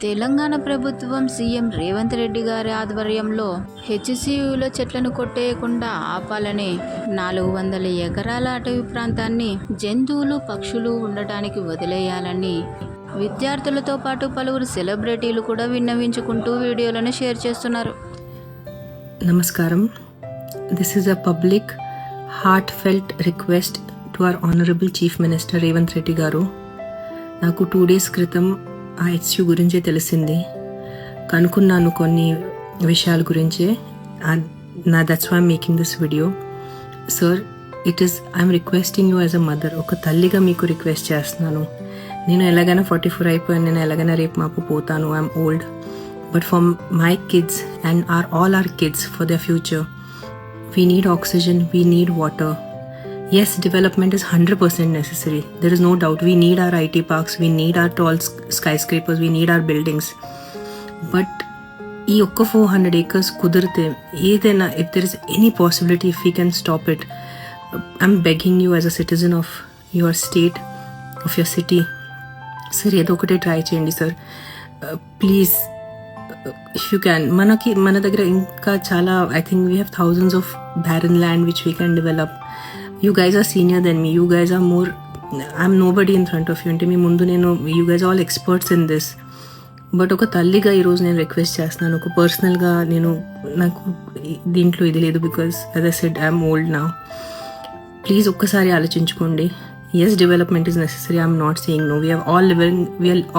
తెలంగాణ ప్రభుత్వం సీఎం రేవంత్ రెడ్డి గారి ఆధ్వర్యంలో హెచ్సియులో చెట్లను కొట్టేయకుండా ఆపాలని 400 ఎకరాల అటవీ ప్రాంతాన్ని జంతువులు పక్షులు ఉండటానికి వదిలేయాలని విద్యార్థులతో పాటు పలువురు సెలబ్రిటీలు కూడా విన్నవించుకుంటూ వీడియోలను షేర్ చేస్తున్నారు. నమస్కారం. This is a public heartfelt request to our honourable chief minister Revanth Reddy గారు. నాకు 2 days క్రితం ఆ హెచ్యు గురించే తెలిసింది. కనుక్కున్నాను కొన్ని విషయాల గురించే. That's why I'm making this video. Sir, I'm requesting you as a mother. ఒక తల్లిగా మీకు రిక్వెస్ట్ చేస్తున్నాను. నేను ఎలాగైనా 44 అయిపోయాను. నేను ఎలాగైనా రేపు మాపు పోతాను. I'm old. But for my kids and all our kids, for their future, we need oxygen, we need water. Yes, development is 100% necessary. There is no doubt. We need our IT parks, we need our tall skyscrapers, we need our buildings. But ఈ ఒక్క 400 acres కుదిరితే ఏదైనా, if there is any possibility, if we can stop it, I'm begging you as a citizen of your state, of your city. Sir, ఏదో ఒకటే try చేయండి sir, please. If you can. మన దగ్గర ఇంకా చాలా, I think we have thousands of barren land which we can develop. You guys are senior than me. You guys are more, I'm nobody in front of you. అంటే మీ ముందు నేను, you guys are all experts in this. But ఒక తల్లిగా ఈరోజు నేను request చేస్తున్నాను. ఒక పర్సనల్గా నాకు దీంట్లో ఇది లేదు, because as I said I'm old now. Please ఒక్కసారి ఆలోచించుకోండి. yes, development is necessary. I'm not saying no. We are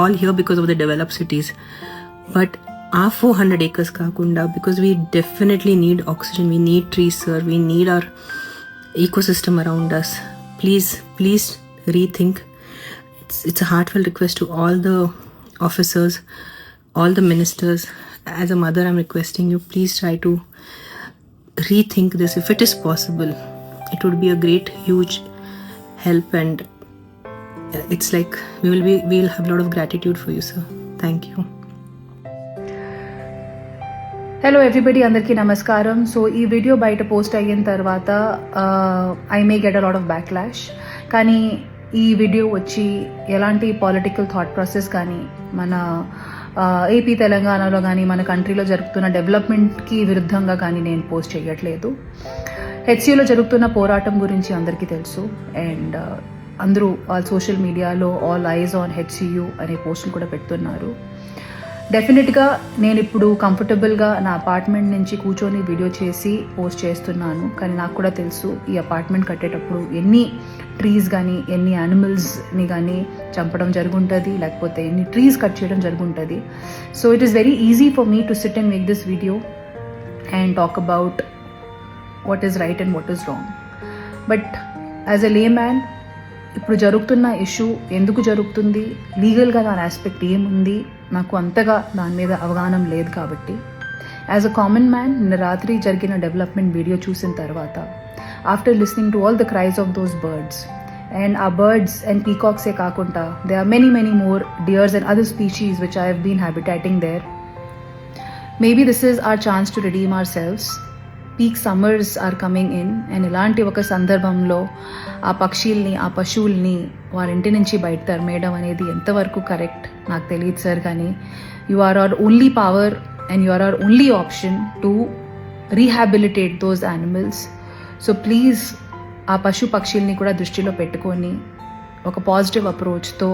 all here because of the developed cities. But ఆ 400 acres కాకుండా, because we definitely need oxygen, we need trees, sir, we need our ecosystem around us. Please rethink. It's a heartfelt request to all the officers, all the ministers. As a mother, I'm requesting you, please try to rethink this. If it is possible, it would be a great, huge help, and it's like we'll have a lot of gratitude for you, sir. Thank you. Hello everybody, అందరికీ నమస్కారం. So ఈ video బయట post అయిన తర్వాత I may get a lot of backlash. కానీ ఈ video వచ్చి ఎలాంటి పొలిటికల్ థాట్ ప్రాసెస్ కానీ, మన ఏపీ తెలంగాణలో కానీ, మన కంట్రీలో జరుగుతున్న డెవలప్మెంట్కి విరుద్ధంగా కానీ నేను పోస్ట్ చేయట్లేదు. హెచ్సియులో జరుగుతున్న పోరాటం గురించి అందరికీ తెలుసు. అండ్ అందరూ సోషల్ మీడియాలో ఆల్ ఐజ్ ఆన్ హెచ్సియు అనే పోస్టులు కూడా పెడుతున్నారు. డెఫినెట్గా నేను ఇప్పుడు కంఫర్టబుల్గా నా అపార్ట్మెంట్ నుంచి కూర్చొని వీడియో చేసి పోస్ట్ చేస్తున్నాను. కానీ నాకు కూడా తెలుసు, ఈ అపార్ట్మెంట్ కట్టేటప్పుడు ఎన్ని ట్రీస్ కానీ, ఎన్ని యానిమల్స్ని కానీ చంపడం జరుగుంటుంది, లేకపోతే ఎన్ని ట్రీస్ కట్ చేయడం జరుగుంటుంది. So it is very easy for me to sit and make this video and talk about what is right and what is wrong. But as a layman, ఇప్పుడు జరుగుతున్న ఇష్యూ ఎందుకు జరుగుతుంది, లీగల్గా దాని aspect ఏముంది, నాకు అంతగా దాని మీద అవగాహన లేదు. కాబట్టి యాజ్ అ కామన్ మ్యాన్, నిన్న రాత్రి జరిగిన డెవలప్మెంట్ వీడియో చూసిన తర్వాత, after listening to all the cries of those birds, and ఆ బర్డ్స్ అండ్ పీకాక్సే కాకుండా they are many more deers and other species which I have been habitating there. Maybe this is our chance to redeem ourselves. Peak summers are coming in, and ఇలాంటి ఒక సందర్భంలో ఆ పక్షుల్ని, ఆ పశువుల్ని వాళ్ళ ఇంటి నుంచి బయట తరిమేయడం అనేది ఎంతవరకు కరెక్ట్ నాకు తెలియదు సార్. కానీ you are our only power and you are our only option to rehabilitate those animals. So please ఆ పక్షుల్ని కూడా దృష్టిలో పెట్టుకొని ఒక పాజిటివ్ అప్రోచ్తో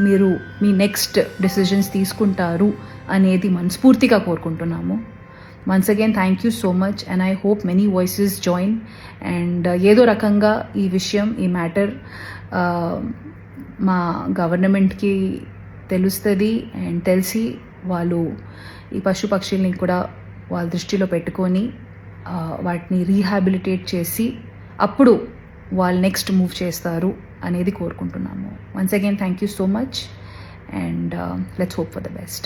మీరు మీ నెక్స్ట్ డెసిజన్స్ తీసుకుంటారు అనేది మనస్ఫూర్తిగా కోరుకుంటున్నాము. Once again, thank you so much, and I hope many voices join, and ఏదో రకంగా ఈ విషయం, ఈ మ్యాటర్ మా గవర్నమెంట్కి తెలుస్తుంది. అండ్ తెలిసి వాళ్ళు ఈ పక్షుల్ని కూడా వాళ్ళ దృష్టిలో పెట్టుకొని వాటిని రీహాబిలిటేట్ చేసి అప్పుడు వాళ్ళు నెక్స్ట్ మూవ్ చేస్తారు అనేది కోరుకుంటున్నాము. Once again, thank you so much, and let's hope for the best.